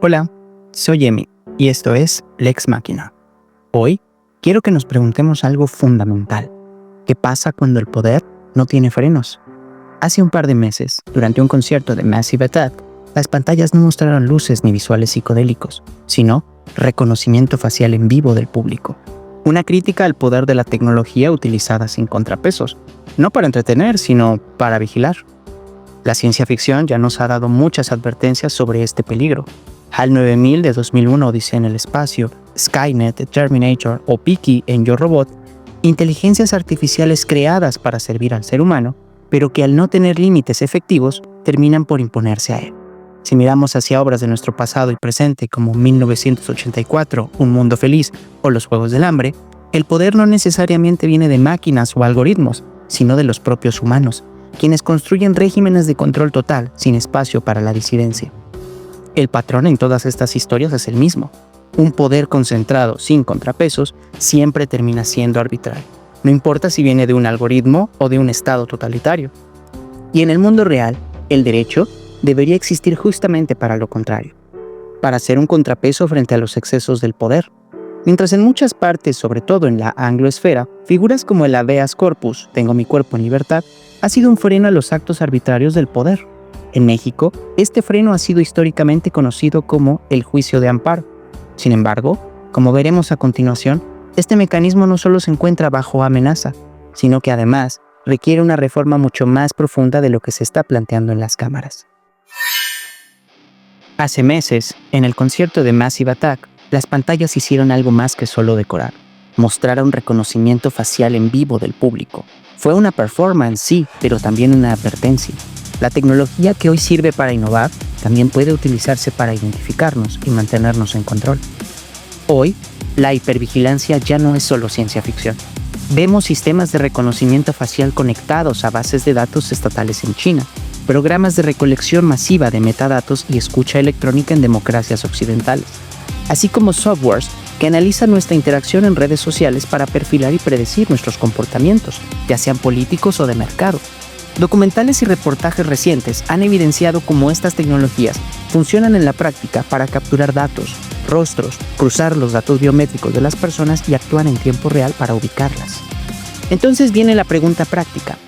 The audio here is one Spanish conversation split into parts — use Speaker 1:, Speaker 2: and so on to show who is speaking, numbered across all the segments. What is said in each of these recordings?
Speaker 1: Hola, soy Emi y esto es Lex Machina. Hoy quiero que nos preguntemos algo fundamental. ¿Qué pasa cuando el poder no tiene frenos? Hace un par de meses, durante un concierto de Massive Attack, las pantallas no mostraron luces ni visuales psicodélicos, sino reconocimiento facial en vivo del público. Una crítica al poder de la tecnología utilizada sin contrapesos, no para entretener, sino para vigilar. La ciencia ficción ya nos ha dado muchas advertencias sobre este peligro. HAL 9000 de 2001, Odisea en el espacio, Skynet, Terminator o Peaky en Yo Robot, inteligencias artificiales creadas para servir al ser humano, pero que al no tener límites efectivos, terminan por imponerse a él. Si miramos hacia obras de nuestro pasado y presente como 1984, Un Mundo Feliz o Los Juegos del Hambre, el poder no necesariamente viene de máquinas o algoritmos, sino de los propios humanos, quienes construyen regímenes de control total sin espacio para la disidencia. El patrón en todas estas historias es el mismo. Un poder concentrado sin contrapesos siempre termina siendo arbitrario. No importa si viene de un algoritmo o de un estado totalitario. Y en el mundo real, el derecho debería existir justamente para lo contrario, para ser un contrapeso frente a los excesos del poder. Mientras en muchas partes, sobre todo en la angloesfera, figuras como el habeas corpus, tengo mi cuerpo en libertad, ha sido un freno a los actos arbitrarios del poder. En México, este freno ha sido históricamente conocido como el juicio de amparo. Sin embargo, como veremos a continuación, este mecanismo no solo se encuentra bajo amenaza, sino que además requiere una reforma mucho más profunda de lo que se está planteando en las cámaras. Hace meses, en el concierto de Massive Attack, las pantallas hicieron algo más que solo decorar. Mostrar un reconocimiento facial en vivo del público. Fue una performance, sí, pero también una advertencia. La tecnología que hoy sirve para innovar también puede utilizarse para identificarnos y mantenernos en control. Hoy, la hipervigilancia ya no es solo ciencia ficción. Vemos sistemas de reconocimiento facial conectados a bases de datos estatales en China, programas de recolección masiva de metadatos y escucha electrónica en democracias occidentales, así como softwares que analizan nuestra interacción en redes sociales para perfilar y predecir nuestros comportamientos, ya sean políticos o de mercado. Documentales y reportajes recientes han evidenciado cómo estas tecnologías funcionan en la práctica para capturar datos, rostros, cruzar los datos biométricos de las personas y actuar en tiempo real para ubicarlas. Entonces viene la pregunta práctica.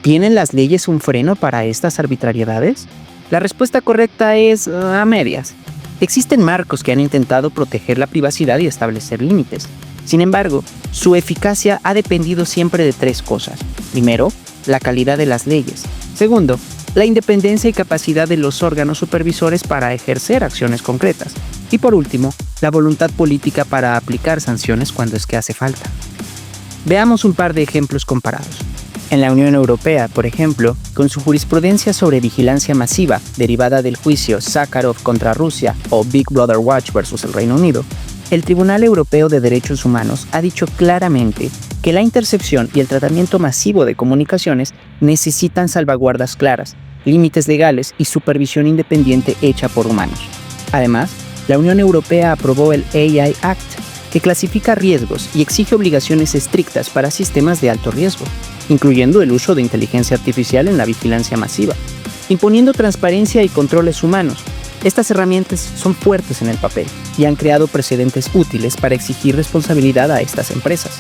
Speaker 1: ¿Tienen las leyes un freno para estas arbitrariedades? La respuesta correcta es a medias. Existen marcos que han intentado proteger la privacidad y establecer límites. Sin embargo, su eficacia ha dependido siempre de tres cosas. Primero, la calidad de las leyes. Segundo, la independencia y capacidad de los órganos supervisores para ejercer acciones concretas. Y por último, la voluntad política para aplicar sanciones cuando es que hace falta. Veamos un par de ejemplos comparados. En la Unión Europea, por ejemplo, con su jurisprudencia sobre vigilancia masiva derivada del juicio Sakharov contra Rusia o Big Brother Watch versus el Reino Unido, el Tribunal Europeo de Derechos Humanos ha dicho claramente que la intercepción y el tratamiento masivo de comunicaciones necesitan salvaguardas claras, límites legales y supervisión independiente hecha por humanos. Además, la Unión Europea aprobó el AI Act, que clasifica riesgos y exige obligaciones estrictas para sistemas de alto riesgo, incluyendo el uso de inteligencia artificial en la vigilancia masiva, imponiendo transparencia y controles humanos. Estas herramientas son fuertes en el papel y han creado precedentes útiles para exigir responsabilidad a estas empresas.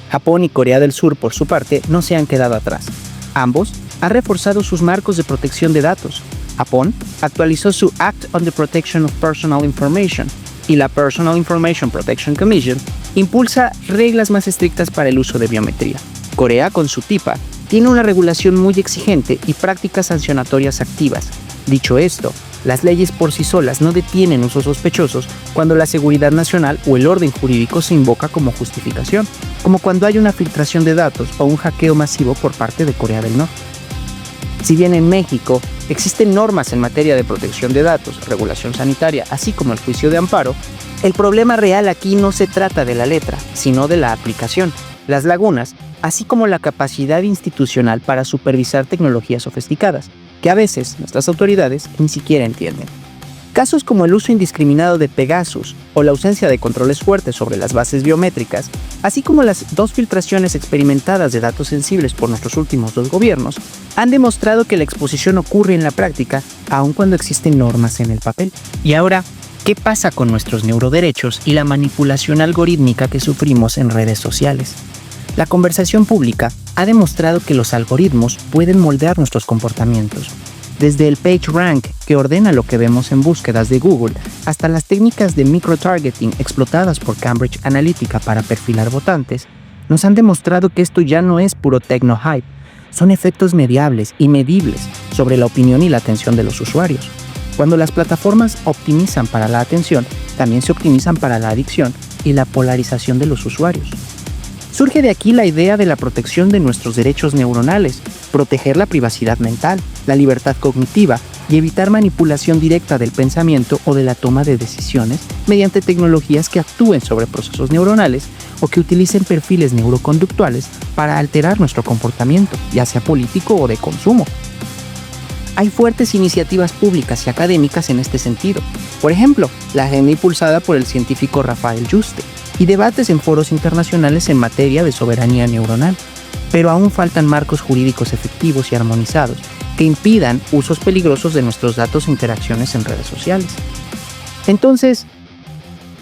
Speaker 1: Japón y Corea del Sur, por su parte, no se han quedado atrás. Ambos han reforzado sus marcos de protección de datos. Japón actualizó su Act on the Protection of Personal Information y la Personal Information Protection Commission impulsa reglas más estrictas para el uso de biometría. Corea, con su TIPA, tiene una regulación muy exigente y prácticas sancionatorias activas. Dicho esto, las leyes por sí solas no detienen usos sospechosos cuando la seguridad nacional o el orden jurídico se invoca como justificación, como cuando hay una filtración de datos o un hackeo masivo por parte de Corea del Norte. Si bien en México existen normas en materia de protección de datos, regulación sanitaria, así como el juicio de amparo, el problema real aquí no se trata de la letra, sino de la aplicación, las lagunas, así como la capacidad institucional para supervisar tecnologías sofisticadas, que a veces nuestras autoridades ni siquiera entienden. Casos como el uso indiscriminado de Pegasus o la ausencia de controles fuertes sobre las bases biométricas, así como las 2 filtraciones experimentadas de datos sensibles por nuestros últimos 2 gobiernos, han demostrado que la exposición ocurre en la práctica, aun cuando existen normas en el papel. Y ahora, ¿qué pasa con nuestros neuroderechos y la manipulación algorítmica que sufrimos en redes sociales? La conversación pública ha demostrado que los algoritmos pueden moldear nuestros comportamientos. Desde el PageRank, que ordena lo que vemos en búsquedas de Google, hasta las técnicas de microtargeting explotadas por Cambridge Analytica para perfilar votantes, nos han demostrado que esto ya no es puro tecno-hype, son efectos mediables y medibles sobre la opinión y la atención de los usuarios. Cuando las plataformas optimizan para la atención, también se optimizan para la adicción y la polarización de los usuarios. Surge de aquí la idea de la protección de nuestros derechos neuronales, proteger la privacidad mental, la libertad cognitiva y evitar manipulación directa del pensamiento o de la toma de decisiones mediante tecnologías que actúen sobre procesos neuronales o que utilicen perfiles neuroconductuales para alterar nuestro comportamiento, ya sea político o de consumo. Hay fuertes iniciativas públicas y académicas en este sentido. Por ejemplo, la agenda impulsada por el científico Rafael Yuste, y debates en foros internacionales en materia de soberanía neuronal. Pero aún faltan marcos jurídicos efectivos y armonizados que impidan usos peligrosos de nuestros datos e interacciones en redes sociales. Entonces,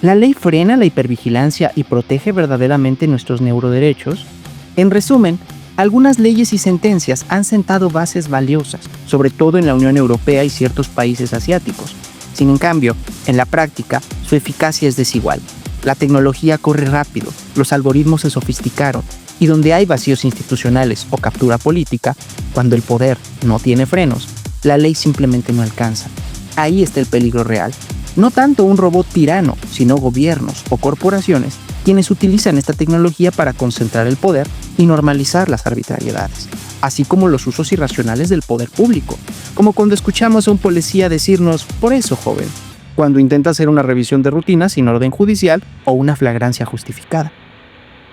Speaker 1: ¿la ley frena la hipervigilancia y protege verdaderamente nuestros neuroderechos? En resumen, algunas leyes y sentencias han sentado bases valiosas, sobre todo en la Unión Europea y ciertos países asiáticos. Sin en cambio, en la práctica, su eficacia es desigual. La tecnología corre rápido, los algoritmos se sofisticaron, y donde hay vacíos institucionales o captura política, cuando el poder no tiene frenos, la ley simplemente no alcanza. Ahí está el peligro real. No tanto un robot tirano, sino gobiernos o corporaciones quienes utilizan esta tecnología para concentrar el poder y normalizar las arbitrariedades, así como los usos irracionales del poder público, como cuando escuchamos a un policía decirnos: "Por eso, joven", cuando intenta hacer una revisión de rutina sin orden judicial o una flagrancia justificada.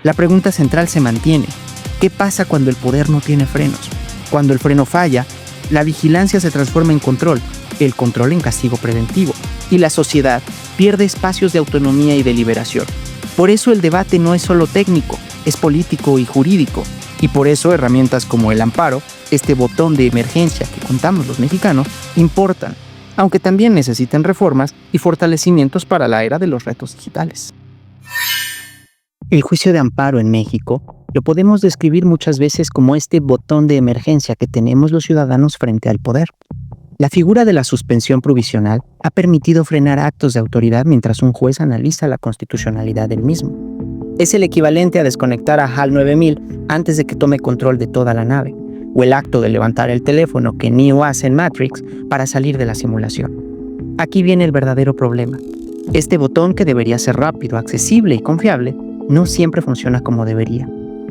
Speaker 1: La pregunta central se mantiene: ¿qué pasa cuando el poder no tiene frenos? Cuando el freno falla, la vigilancia se transforma en control, el control en castigo preventivo, y la sociedad pierde espacios de autonomía y deliberación. Por eso el debate no es solo técnico, es político y jurídico, y por eso herramientas como el amparo, este botón de emergencia que contamos los mexicanos, importan, aunque también necesitan reformas y fortalecimientos para la era de los retos digitales. El juicio de amparo en México lo podemos describir muchas veces como este botón de emergencia que tenemos los ciudadanos frente al poder. La figura de la suspensión provisional ha permitido frenar actos de autoridad mientras un juez analiza la constitucionalidad del mismo. Es el equivalente a desconectar a HAL 9000 antes de que tome control de toda la nave, o el acto de levantar el teléfono que Neo hace en Matrix para salir de la simulación. Aquí viene el verdadero problema. Este botón, que debería ser rápido, accesible y confiable, no siempre funciona como debería.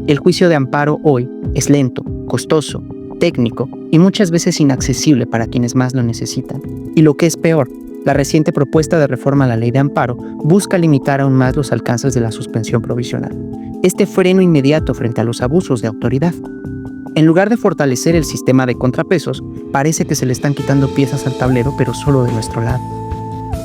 Speaker 1: El juicio de amparo hoy es lento, costoso, técnico y muchas veces inaccesible para quienes más lo necesitan. Y lo que es peor, la reciente propuesta de reforma a la ley de amparo busca limitar aún más los alcances de la suspensión provisional. Este freno inmediato frente a los abusos de autoridad. En lugar de fortalecer el sistema de contrapesos, parece que se le están quitando piezas al tablero, pero solo de nuestro lado.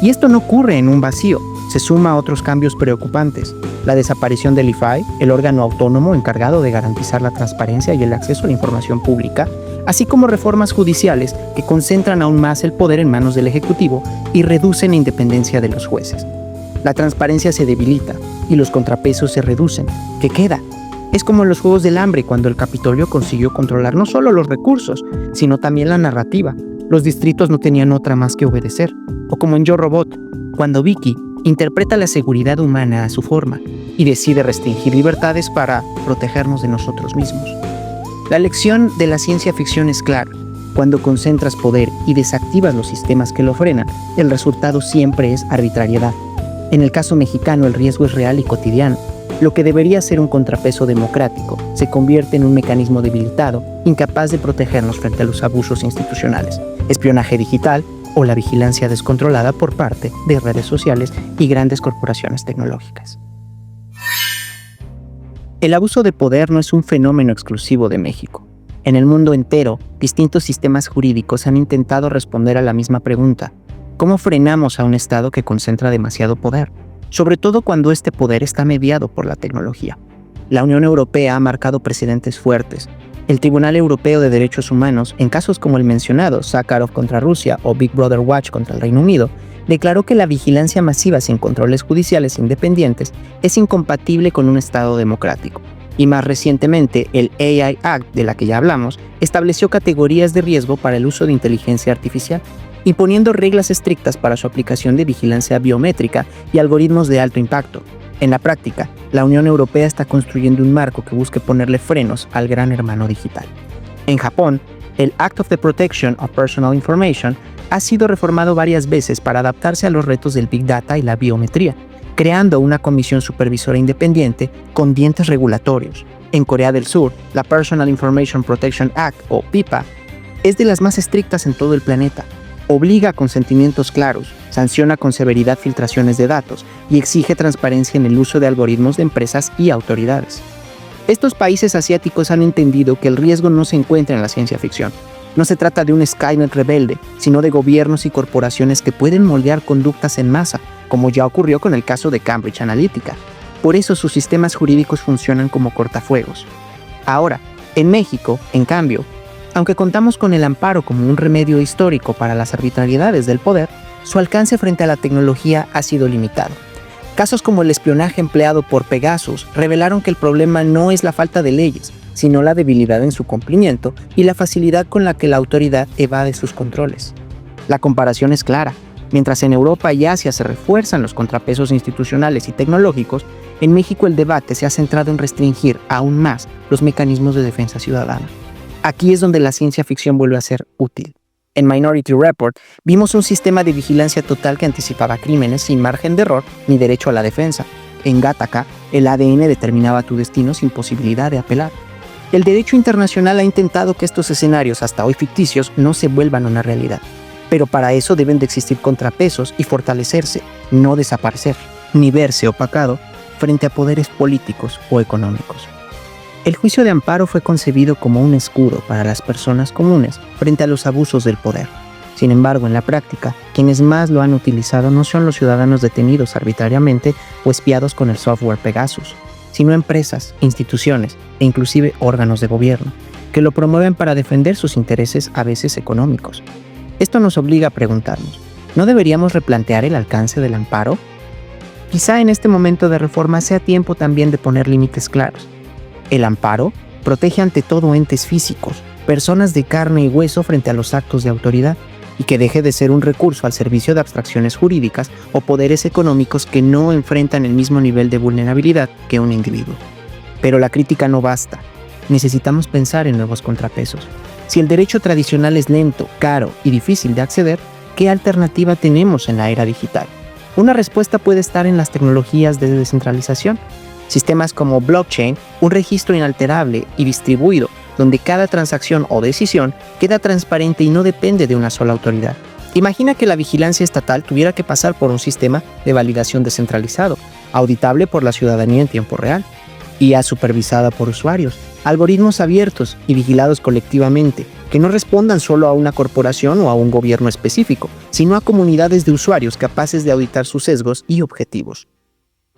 Speaker 1: Y esto no ocurre en un vacío, se suma a otros cambios preocupantes: la desaparición del IFAI, el órgano autónomo encargado de garantizar la transparencia y el acceso a la información pública, así como reformas judiciales que concentran aún más el poder en manos del Ejecutivo y reducen la independencia de los jueces. La transparencia se debilita y los contrapesos se reducen. ¿Qué queda? Es como en los Juegos del Hambre, cuando el Capitolio consiguió controlar no solo los recursos, sino también la narrativa. Los distritos no tenían otra más que obedecer. O como en Yo Robot, cuando Vicky interpreta la seguridad humana a su forma y decide restringir libertades para protegernos de nosotros mismos. La lección de la ciencia ficción es clara: cuando concentras poder y desactivas los sistemas que lo frenan, el resultado siempre es arbitrariedad. En el caso mexicano, el riesgo es real y cotidiano. Lo que debería ser un contrapeso democrático se convierte en un mecanismo debilitado, incapaz de protegernos frente a los abusos institucionales, espionaje digital o la vigilancia descontrolada por parte de redes sociales y grandes corporaciones tecnológicas. El abuso de poder no es un fenómeno exclusivo de México. En el mundo entero, distintos sistemas jurídicos han intentado responder a la misma pregunta: ¿Cómo frenamos a un Estado que concentra demasiado poder? Sobre todo cuando este poder está mediado por la tecnología. La Unión Europea ha marcado precedentes fuertes. El Tribunal Europeo de Derechos Humanos, en casos como el mencionado, Sakharov contra Rusia o Big Brother Watch contra el Reino Unido, declaró que la vigilancia masiva sin controles judiciales independientes es incompatible con un Estado democrático. Y más recientemente, el AI Act, de la que ya hablamos, estableció categorías de riesgo para el uso de inteligencia artificial, imponiendo reglas estrictas para su aplicación de vigilancia biométrica y algoritmos de alto impacto. En la práctica, la Unión Europea está construyendo un marco que busque ponerle frenos al gran hermano digital. En Japón, el Act of the Protection of Personal Information ha sido reformado varias veces para adaptarse a los retos del Big Data y la biometría, creando una comisión supervisora independiente con dientes regulatorios. En Corea del Sur, la Personal Information Protection Act, o PIPA, es de las más estrictas en todo el planeta. Obliga a consentimientos claros, sanciona con severidad filtraciones de datos y exige transparencia en el uso de algoritmos de empresas y autoridades. Estos países asiáticos han entendido que el riesgo no se encuentra en la ciencia ficción. No se trata de un Skynet rebelde, sino de gobiernos y corporaciones que pueden moldear conductas en masa, como ya ocurrió con el caso de Cambridge Analytica. Por eso sus sistemas jurídicos funcionan como cortafuegos. Ahora, en México, en cambio, aunque contamos con el amparo como un remedio histórico para las arbitrariedades del poder, su alcance frente a la tecnología ha sido limitado. Casos como el espionaje empleado por Pegasus revelaron que el problema no es la falta de leyes, sino la debilidad en su cumplimiento y la facilidad con la que la autoridad evade sus controles. La comparación es clara. Mientras en Europa y Asia se refuerzan los contrapesos institucionales y tecnológicos, en México el debate se ha centrado en restringir aún más los mecanismos de defensa ciudadana. Aquí es donde la ciencia ficción vuelve a ser útil. En Minority Report vimos un sistema de vigilancia total que anticipaba crímenes sin margen de error ni derecho a la defensa. En Gattaca, el ADN determinaba tu destino sin posibilidad de apelar. El derecho internacional ha intentado que estos escenarios, hasta hoy ficticios, no se vuelvan una realidad. Pero para eso deben de existir contrapesos y fortalecerse, no desaparecer, ni verse opacado frente a poderes políticos o económicos. El juicio de amparo fue concebido como un escudo para las personas comunes frente a los abusos del poder. Sin embargo, en la práctica, quienes más lo han utilizado no son los ciudadanos detenidos arbitrariamente o espiados con el software Pegasus, sino empresas, instituciones e inclusive órganos de gobierno, que lo promueven para defender sus intereses a veces económicos. Esto nos obliga a preguntarnos, ¿no deberíamos replantear el alcance del amparo? Quizá en este momento de reforma sea tiempo también de poner límites claros. El amparo protege ante todo entes físicos, personas de carne y hueso frente a los actos de autoridad, y que deje de ser un recurso al servicio de abstracciones jurídicas o poderes económicos que no enfrentan el mismo nivel de vulnerabilidad que un individuo. Pero la crítica no basta. Necesitamos pensar en nuevos contrapesos. Si el derecho tradicional es lento, caro y difícil de acceder, ¿qué alternativa tenemos en la era digital? Una respuesta puede estar en las tecnologías de descentralización. Sistemas como blockchain, un registro inalterable y distribuido, donde cada transacción o decisión queda transparente y no depende de una sola autoridad. Imagina que la vigilancia estatal tuviera que pasar por un sistema de validación descentralizado, auditable por la ciudadanía en tiempo real, IA supervisada por usuarios, algoritmos abiertos y vigilados colectivamente, que no respondan solo a una corporación o a un gobierno específico, sino a comunidades de usuarios capaces de auditar sus sesgos y objetivos.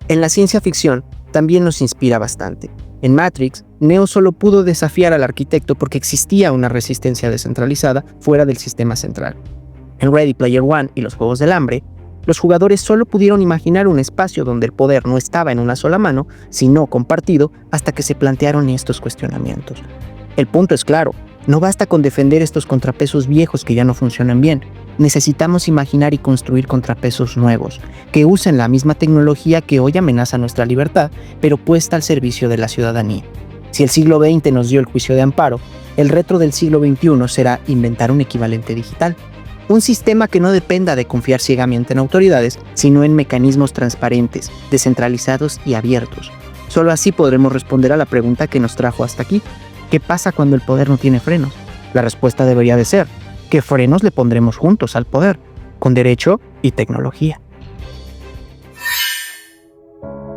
Speaker 1: En la ciencia ficción también nos inspira bastante. En Matrix, Neo solo pudo desafiar al arquitecto porque existía una resistencia descentralizada fuera del sistema central. En Ready Player One y los Juegos del Hambre, los jugadores solo pudieron imaginar un espacio donde el poder no estaba en una sola mano, sino compartido, hasta que se plantearon estos cuestionamientos. El punto es claro, no basta con defender estos contrapesos viejos que ya no funcionan bien. Necesitamos imaginar y construir contrapesos nuevos, que usen la misma tecnología que hoy amenaza nuestra libertad, pero puesta al servicio de la ciudadanía. Si el siglo XX nos dio el juicio de amparo, el reto del siglo XXI será inventar un equivalente digital. Un sistema que no dependa de confiar ciegamente en autoridades, sino en mecanismos transparentes, descentralizados y abiertos. Solo así podremos responder a la pregunta que nos trajo hasta aquí. ¿Qué pasa cuando el poder no tiene frenos? La respuesta debería de ser, ¿qué frenos le pondremos juntos al poder? Con derecho y tecnología.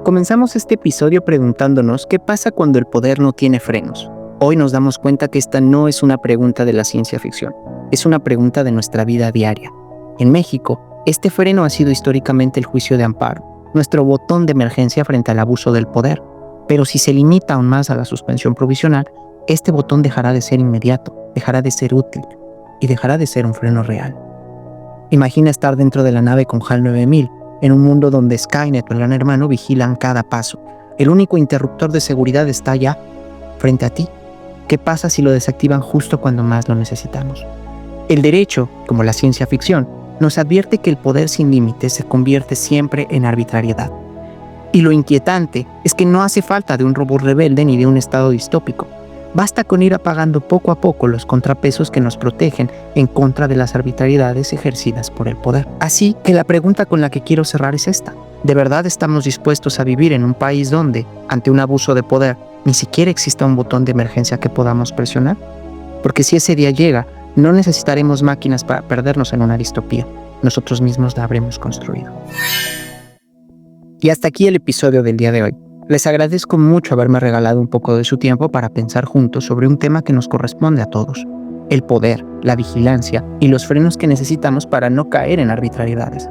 Speaker 1: Comenzamos este episodio preguntándonos qué pasa cuando el poder no tiene frenos. Hoy nos damos cuenta que esta no es una pregunta de la ciencia ficción, es una pregunta de nuestra vida diaria. En México, Este freno ha sido históricamente el juicio de amparo, nuestro botón de emergencia frente al abuso del poder. Pero si se limita aún más a la suspensión provisional, este botón dejará de ser inmediato, dejará de ser útil y dejará de ser un freno real. Imagina estar dentro de la nave con HAL 9000, en un mundo donde Skynet o el Gran Hermano vigilan cada paso. El único interruptor de seguridad está ya frente a ti. ¿Qué pasa si lo desactivan justo cuando más lo necesitamos? El derecho, como la ciencia ficción, nos advierte que el poder sin límites se convierte siempre en arbitrariedad. Y lo inquietante es que no hace falta de un robot rebelde ni de un estado distópico. Basta con ir apagando poco a poco los contrapesos que nos protegen en contra de las arbitrariedades ejercidas por el poder. Así que la pregunta con la que quiero cerrar es esta. ¿De verdad estamos dispuestos a vivir en un país donde, ante un abuso de poder, ni siquiera exista un botón de emergencia que podamos presionar? Porque si ese día llega, no necesitaremos máquinas para perdernos en una distopía. Nosotros mismos la habremos construido. Y hasta aquí el episodio del día de hoy. Les agradezco mucho haberme regalado un poco de su tiempo para pensar juntos sobre un tema que nos corresponde a todos: el poder, la vigilancia y los frenos que necesitamos para no caer en arbitrariedades.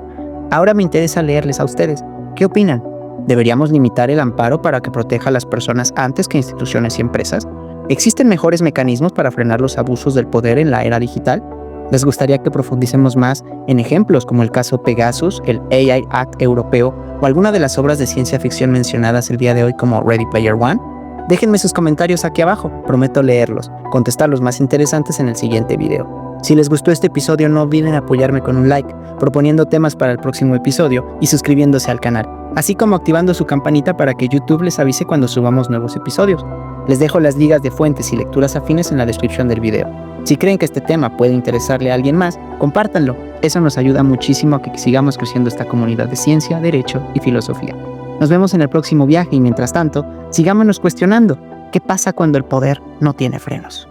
Speaker 1: Ahora me interesa leerles a ustedes. ¿Qué opinan? ¿Deberíamos limitar el amparo para que proteja a las personas antes que instituciones y empresas? ¿Existen mejores mecanismos para frenar los abusos del poder en la era digital? ¿Les gustaría que profundicemos más en ejemplos como el caso Pegasus, el AI Act europeo o alguna de las obras de ciencia ficción mencionadas el día de hoy como Ready Player One? Déjenme sus comentarios aquí abajo, prometo leerlos, contestar los más interesantes en el siguiente video. Si les gustó este episodio, no olviden apoyarme con un like, proponiendo temas para el próximo episodio y suscribiéndose al canal, así como activando su campanita para que YouTube les avise cuando subamos nuevos episodios. Les dejo las ligas de fuentes y lecturas afines en la descripción del video. Si creen que este tema puede interesarle a alguien más, compártanlo. Eso nos ayuda muchísimo a que sigamos creciendo esta comunidad de ciencia, derecho y filosofía. Nos vemos en el próximo viaje y mientras tanto, sigámonos cuestionando: ¿qué pasa cuando el poder no tiene frenos?